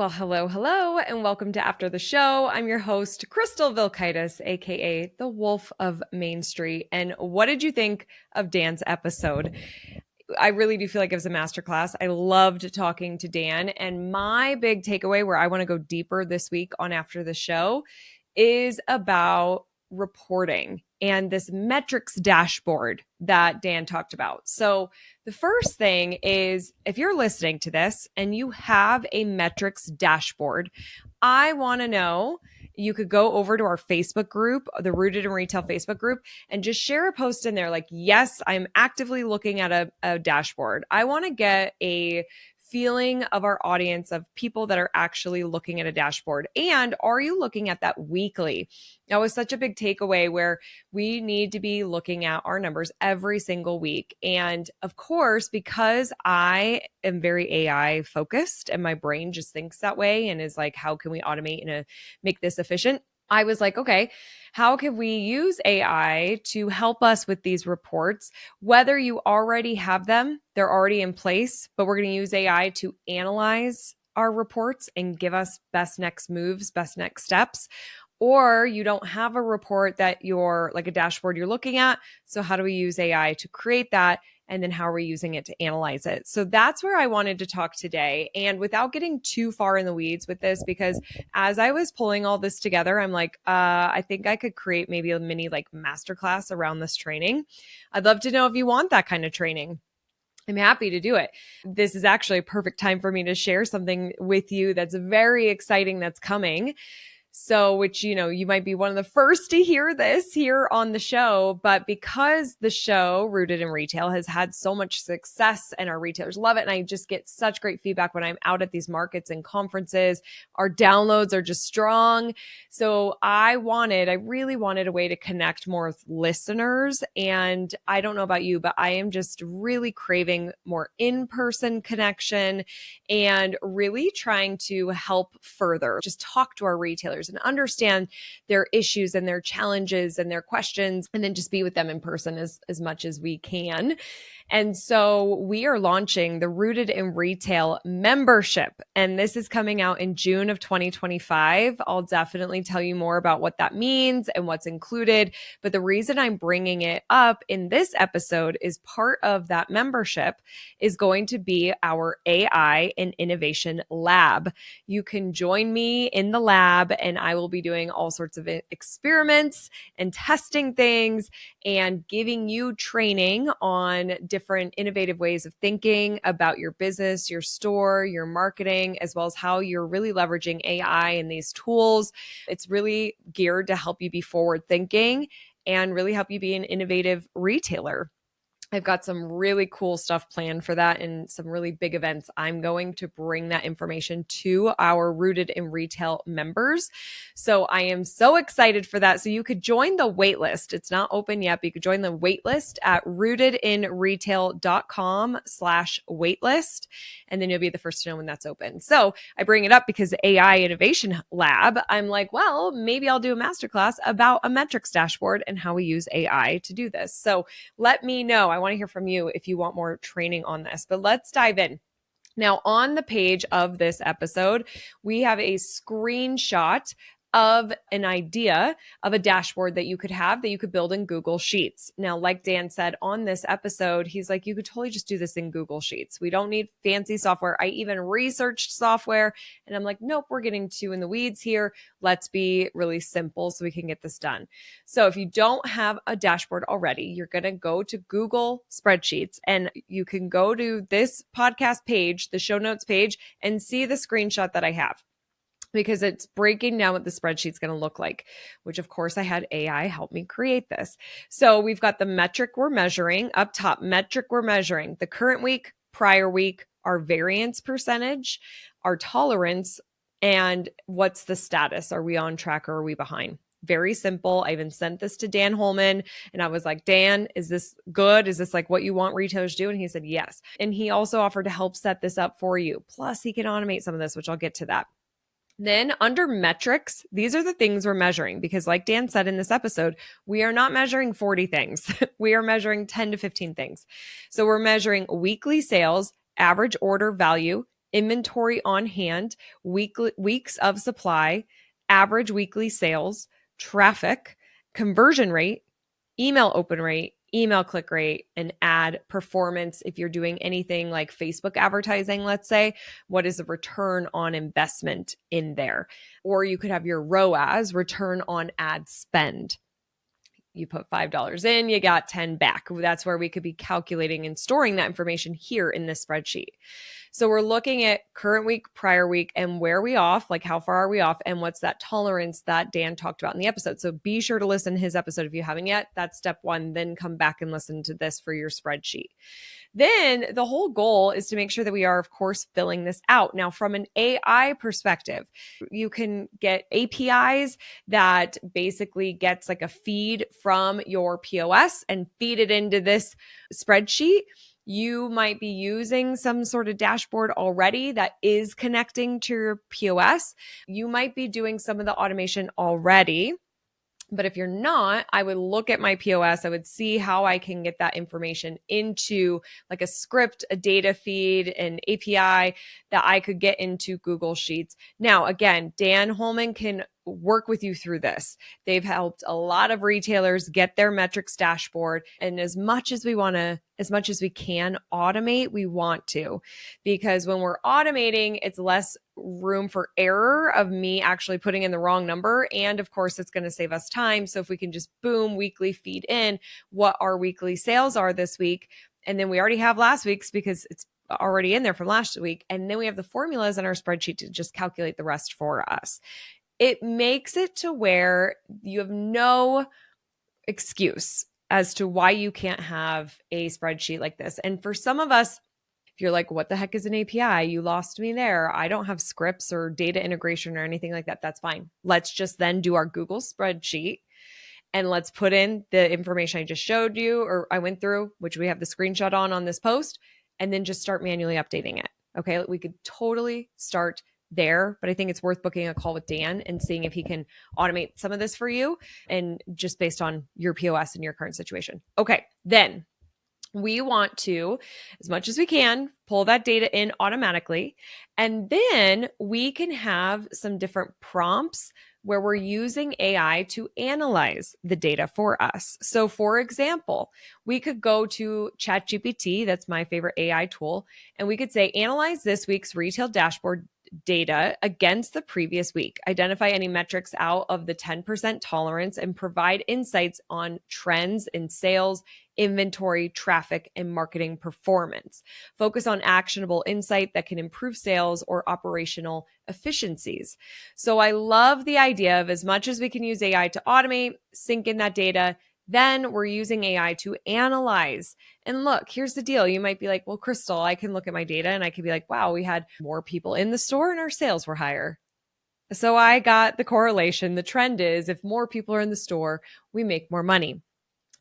Well, hello, and welcome to After the Show. I'm your host, Crystal Vilkaitis, aka the Wolf of Main Street. And what did you think of Dan's episode? I really do feel like it was a masterclass. I loved talking to Dan. And my big takeaway, where I want to go deeper this week on After the Show, is about reporting and this metrics dashboard that Dan talked about. So, the first thing is if you're listening to this and you have a metrics dashboard, I want to know. You could go over to our Facebook group, the Rooted in Retail Facebook group, and just share a post in there like, yes, I'm actively looking at a dashboard. I want to get a feeling of our audience of people that are actually looking at a dashboard. And are you looking at that weekly? That was such a big takeaway where we need to be looking at our numbers every single week. And of course, because I am very AI focused and my brain just thinks that way and is like, how can we automate and make this efficient? I was like, okay, how can we use AI to help us with these reports? Whether you already have them, they're already in place, but we're going to use AI to analyze our reports and give us best next moves, best next steps. Or you don't have a report that you're like a dashboard you're looking at. So, how do we use AI to create that? And then how are we using it to analyze it? So that's where I wanted to talk today. And without getting too far in the weeds with this, because as I was pulling all this together, I'm like, I think I could create maybe a mini like masterclass around this training. I'd love to know if you want that kind of training. I'm happy to do it. This is actually a perfect time for me to share something with you that's very exciting that's coming. So, which, you might be one of the first to hear this here on the show, but because the show Rooted in Retail has had so much success and our retailers love it. And I just get such great feedback when I'm out at these markets and conferences, our downloads are just strong. So I really wanted a way to connect more with listeners. And I don't know about you, but I am just really craving more in-person connection and really trying to help further just talk to our retailers and understand their issues and their challenges and their questions, and then just be with them in person as much as we can. And so we are launching the Rooted in Retail membership, and this is coming out in June of 2025. I'll definitely tell you more about what that means and what's included. But the reason I'm bringing it up in this episode is part of that membership is going to be our AI and Innovation Lab. You can join me in the lab, and I will be doing all sorts of experiments and testing things and giving you training on different innovative ways of thinking about your business, your store, your marketing, as well as how you're really leveraging AI and these tools. It's really geared to help you be forward thinking and really help you be an innovative retailer. I've got some really cool stuff planned for that and some really big events. I'm going to bring that information to our Rooted in Retail members. So I am so excited for that. So you could join the waitlist. It's not open yet, but you could join the waitlist at rootedinretail.com/waitlist. And then you'll be the first to know when that's open. So I bring it up because the AI Innovation Lab, I'm like, well, maybe I'll do a masterclass about a metrics dashboard and how we use AI to do this. So let me know. I want to hear from you if you want more training on this, but let's dive in. Now, on the page of this episode, we have a screenshot of an idea of a dashboard that you could have that you could build in Google Sheets. Now, like Dan said on this episode, he's like, you could totally just do this in Google Sheets. We don't need fancy software. I even researched software and I'm like, nope, we're getting too in the weeds here. Let's be really simple so we can get this done. So if you don't have a dashboard already, you're going to go to Google Spreadsheets and you can go to this podcast page, the show notes page, and see the screenshot that I have, because it's breaking down what the spreadsheet's going to look like, which of course I had AI help me create this. So we've got the metric we're measuring up top, metric we're measuring, the current week, prior week, our variance percentage, our tolerance, and what's the status? Are we on track or are we behind? Very simple. I even sent this to Dan Holman and I was like, Dan, is this good? Is this like what you want retailers to do? And he said, yes. And he also offered to help set this up for you. Plus he can automate some of this, which I'll get to that. Then under metrics, these are the things we're measuring because like Dan said in this episode, we are not measuring 40 things. We are measuring 10 to 15 things. So we're measuring weekly sales, average order value, inventory on hand, weeks of supply, average weekly sales, traffic, conversion rate, email open rate, email click rate, and ad performance. If you're doing anything like Facebook advertising, let's say, what is the return on investment in there? Or you could have your ROAS, return on ad spend. You put $5 in, you got 10 back. That's where we could be calculating and storing that information here in this spreadsheet. So we're looking at current week, prior week, and where are we off, like how far are we off, and what's that tolerance that Dan talked about in the episode. So be sure to listen to his episode if you haven't yet. That's step one. Then come back and listen to this for your spreadsheet. Then the whole goal is to make sure that we are, of course, filling this out. Now, from an AI perspective, you can get APIs that basically gets like a feed from your POS and feed it into this spreadsheet. You might be using some sort of dashboard already that is connecting to your POS. You might be doing some of the automation already. But if you're not, I would look at my POS. I would see how I can get that information into like a script, a data feed, an API that I could get into Google Sheets. Now, again, Dan Holman can work with you through this. They've helped a lot of retailers get their metrics dashboard. And as much as we can automate, we want to, because when we're automating, it's less room for error of me actually putting in the wrong number. And of course, it's going to save us time. So if we can just boom, weekly feed in what our weekly sales are this week. And then we already have last week's because it's already in there from last week. And then we have the formulas in our spreadsheet to just calculate the rest for us. It makes it to where you have no excuse as to why you can't have a spreadsheet like this. And for some of us, if you're like, what the heck is an API? You lost me there. I don't have scripts or data integration or anything like that. That's fine. Let's just then do our Google spreadsheet and let's put in the information I just showed you or I went through, which we have the screenshot on this post, and then just start manually updating it. Okay. We could totally start there, but I think it's worth booking a call with Dan and seeing if he can automate some of this for you and just based on your POS and your current situation. Okay. Then we want to, as much as we can, pull that data in automatically. And then we can have some different prompts where we're using AI to analyze the data for us. So for example, we could go to ChatGPT, that's my favorite AI tool, and we could say, analyze this week's retail dashboard data against the previous week, identify any metrics out of the 10% tolerance, and provide insights on trends in sales, inventory, traffic, and marketing performance. Focus on actionable insight that can improve sales or operational efficiencies. So I love the idea of as much as we can use AI to automate, sync in that data, then we're using AI to analyze. And look, here's the deal. You might be like, well, Crystal, I can look at my data and I can be like, wow, we had more people in the store and our sales were higher. So I got the correlation. The trend is if more people are in the store, we make more money.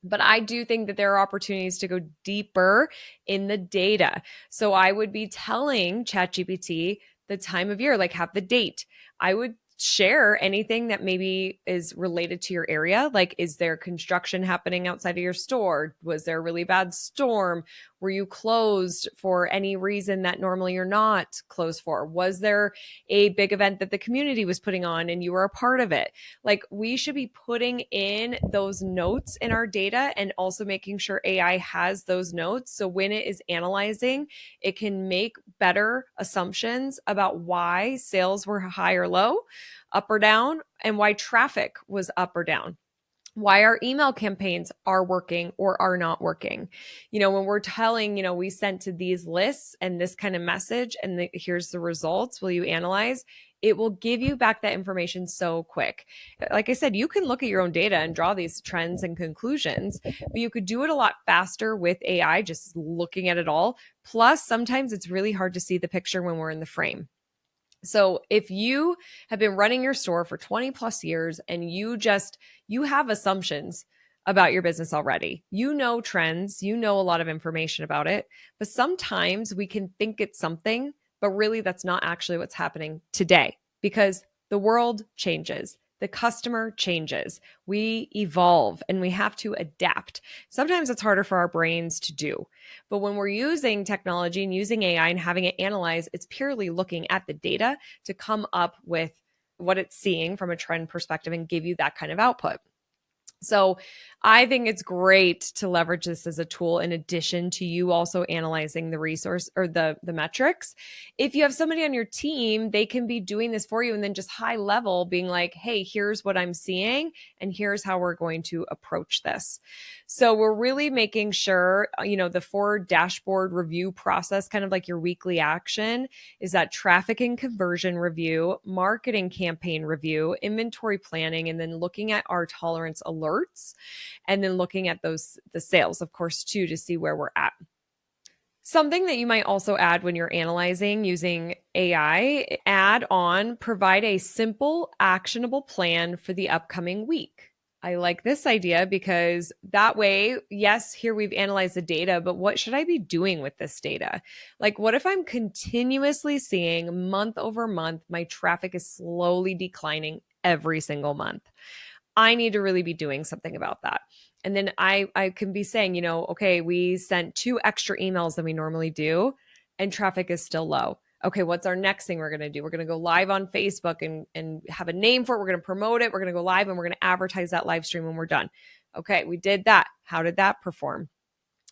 But I do think that there are opportunities to go deeper in the data. So I would be telling ChatGPT the time of year, like have the date. I would share anything that maybe is related to your area. Like, is there construction happening outside of your store? Was there a really bad storm? Were you closed for any reason that normally you're not closed for? Was there a big event that the community was putting on and you were a part of it? Like, we should be putting in those notes in our data and also making sure AI has those notes. So when it is analyzing, it can make better assumptions about why sales were high or low, up or down, and why traffic was up or down, why our email campaigns are working or are not working. When we're telling, we sent to these lists and this kind of message and here's the results, will you analyze? It will give you back that information so quick. Like I said, you can look at your own data and draw these trends and conclusions, but you could do it a lot faster with AI, just looking at it all. Plus, sometimes it's really hard to see the picture when we're in the frame. So if you have been running your store for 20 plus years and you have assumptions about your business already, trends, a lot of information about it, but sometimes we can think it's something, but really that's not actually what's happening today because the world changes. The customer changes. We evolve and we have to adapt. Sometimes it's harder for our brains to do. But when we're using technology and using AI and having it analyze, it's purely looking at the data to come up with what it's seeing from a trend perspective and give you that kind of output. So I think it's great to leverage this as a tool in addition to you also analyzing the resource or the metrics. If you have somebody on your team, they can be doing this for you and then just high level being like, hey, here's what I'm seeing and here's how we're going to approach this. So we're really making sure, the 4 dashboard review process, kind of like your weekly action, is that traffic and conversion review, marketing campaign review, inventory planning, and then looking at our tolerance alerts, and then looking at the sales, of course, too, to see where we're at. Something that you might also add when you're analyzing using AI, provide a simple, actionable plan for the upcoming week. I like this idea because that way, yes, here we've analyzed the data, but what should I be doing with this data? Like, what if I'm continuously seeing month over month, my traffic is slowly declining every single month? I need to really be doing something about that. And then I can be saying, okay, we sent 2 extra emails than we normally do, and traffic is still low. Okay, what's our next thing we're going to do? We're going to go live on Facebook and have a name for it. We're going to promote it. We're going to go live and we're going to advertise that live stream when we're done. Okay, we did that. How did that perform?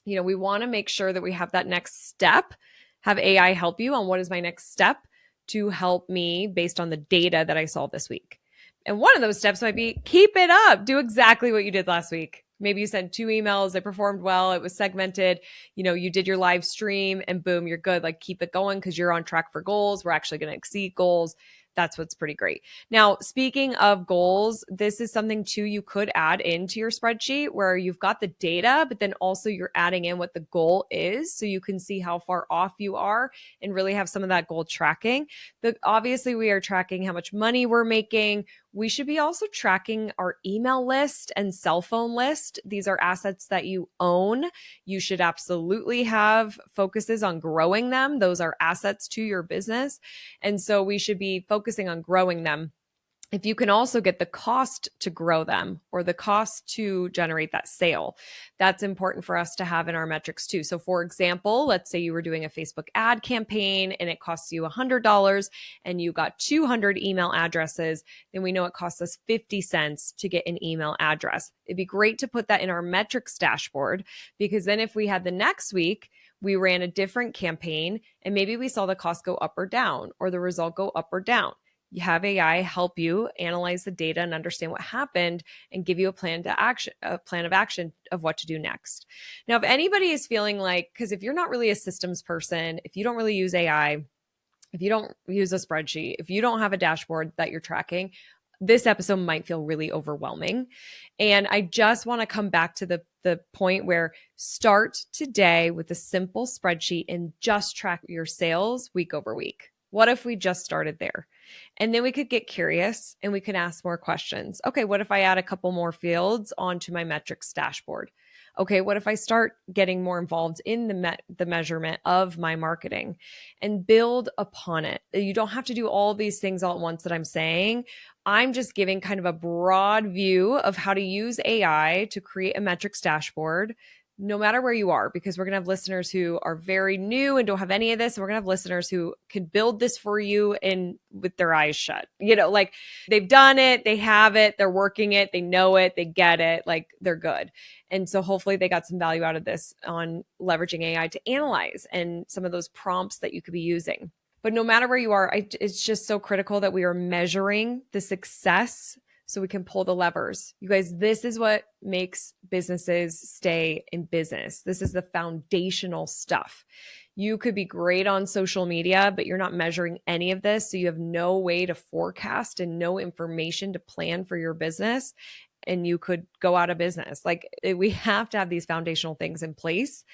We want to make sure that we have that next step, have AI help you on what is my next step to help me based on the data that I saw this week. And one of those steps might be keep it up. Do exactly what you did last week. Maybe you sent 2 emails, it performed well, it was segmented, you did your live stream and boom, you're good. Like, keep it going because you're on track for goals. We're actually going to exceed goals. That's what's pretty great. Now, speaking of goals, this is something too you could add into your spreadsheet where you've got the data, but then also you're adding in what the goal is so you can see how far off you are and really have some of that goal tracking. Obviously, we are tracking how much money we're making. We should be also tracking our email list and cell phone list. These are assets that you own. You should absolutely have focuses on growing them. Those are assets to your business. And so we should be focusing on growing them. If you can also get the cost to grow them or the cost to generate that sale, that's important for us to have in our metrics too. So for example, let's say you were doing a Facebook ad campaign and it costs you $100 and you got 200 email addresses, then we know it costs us 50 cents to get an email address. It'd be great to put that in our metrics dashboard because then if we had the next week, we ran a different campaign and maybe we saw the cost go up or down or the result go up or down. You have AI help you analyze the data and understand what happened and give you a plan of action of what to do next. Now, if anybody is feeling like, because if you're not really a systems person, if you don't really use AI, if you don't use a spreadsheet, if you don't have a dashboard that you're tracking, this episode might feel really overwhelming. And I just want to come back to the point where start today with a simple spreadsheet and just track your sales week over week. What if we just started there? And then we could get curious and we can ask more questions. Okay, what if I add a couple more fields onto my metrics dashboard? Okay, what if I start getting more involved in the measurement of my marketing and build upon it? You don't have to do all these things all at once that I'm saying. I'm just giving kind of a broad view of how to use AI to create a metrics dashboard no matter where you are, because we're going to have listeners who are very new and don't have any of this. And we're going to have listeners who can build this for you and with their eyes shut, like they've done it, they have it, they're working it, they know it, they get it, like they're good. And so hopefully they got some value out of this on leveraging AI to analyze and some of those prompts that you could be using. But no matter where you are, it's just so critical that we are measuring the success so we can pull the levers. You guys, this is what makes businesses stay in business. This is the foundational stuff. You could be great on social media, but you're not measuring any of this. So you have no way to forecast and no information to plan for your business. And you could go out of business. We have to have these foundational things in place.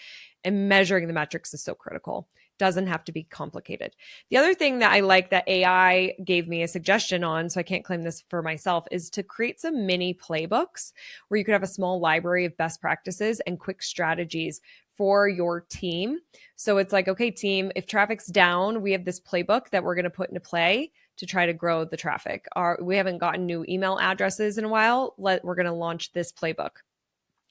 And measuring the metrics is so critical. Doesn't have to be complicated. The other thing that I like that AI gave me a suggestion on, so I can't claim this for myself, is to create some mini playbooks where you could have a small library of best practices and quick strategies for your team. So it's like, okay, team, if traffic's down, we have this playbook that we're going to put into play to try to grow the traffic. We haven't gotten new email addresses in a while. We're going to launch this playbook.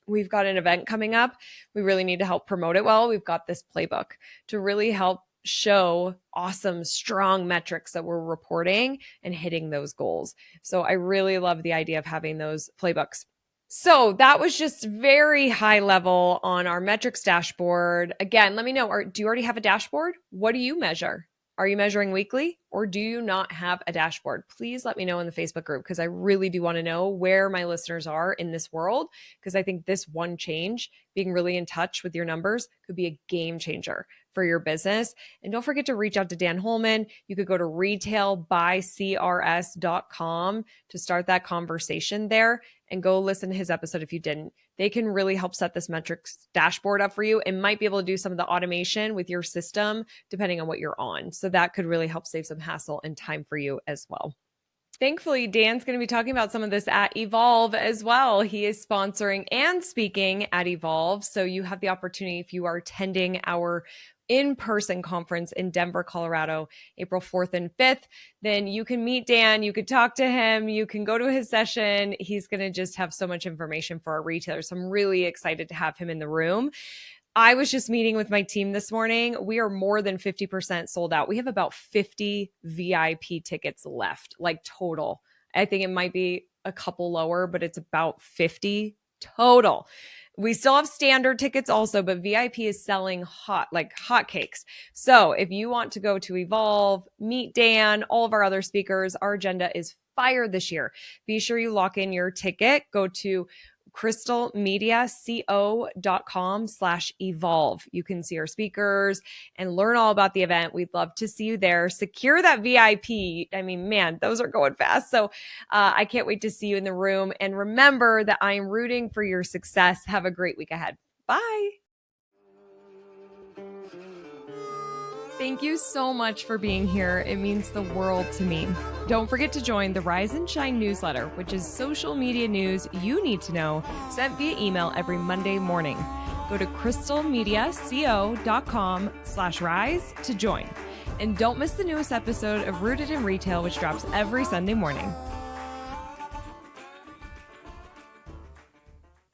We've got an event coming up. We really need to help promote it well. We've got this playbook to really help show awesome, strong metrics that we're reporting and hitting those goals. So I really love the idea of having those playbooks. So that was just very high level on our metrics dashboard. Again, let me know, do you already have a dashboard? What do you measure? Are you measuring weekly or do you not have a dashboard? Please let me know in the Facebook group because I really do want to know where my listeners are in this world because I think this one change, being really in touch with your numbers, could be a game changer for your business. And don't forget to reach out to Dan Holman. You could go to retailbycrs.com to start that conversation there and go listen to his episode if you didn't. They can really help set this metrics dashboard up for you and might be able to do some of the automation with your system depending on what you're on. So that could really help save some hassle and time for you as well. Thankfully, Dan's going to be talking about some of this at Evolve as well. He is sponsoring and speaking at Evolve. So you have the opportunity, if you are attending our in-person conference in Denver, Colorado, April 4th and 5th, then you can meet Dan, you could talk to him, you can go to his session. He's going to just have so much information for our retailers. So I'm really excited to have him in the room. I was just meeting with my team this morning. We are more than 50% sold out. We have about 50 VIP tickets left, like total. I think it might be a couple lower, but it's about 50 total. We still have standard tickets also, but VIP is selling like hotcakes. So if you want to go to Evolve, meet Dan, all of our other speakers, our agenda is fire this year. Be sure you lock in your ticket. Go to crystalmediaco.com/evolve. You can see our speakers and learn all about the event. We'd love to see you there. Secure that VIP. I mean, man, those are going fast. So I can't wait to see you in the room. And remember that I am rooting for your success. Have a great week ahead. Bye. Thank you so much for being here. It means the world to me. Don't forget to join the Rise and Shine newsletter, which is social media news you need to know, sent via email every Monday morning. Go to crystalmediaco.com/rise to join. And don't miss the newest episode of Rooted in Retail, which drops every Sunday morning.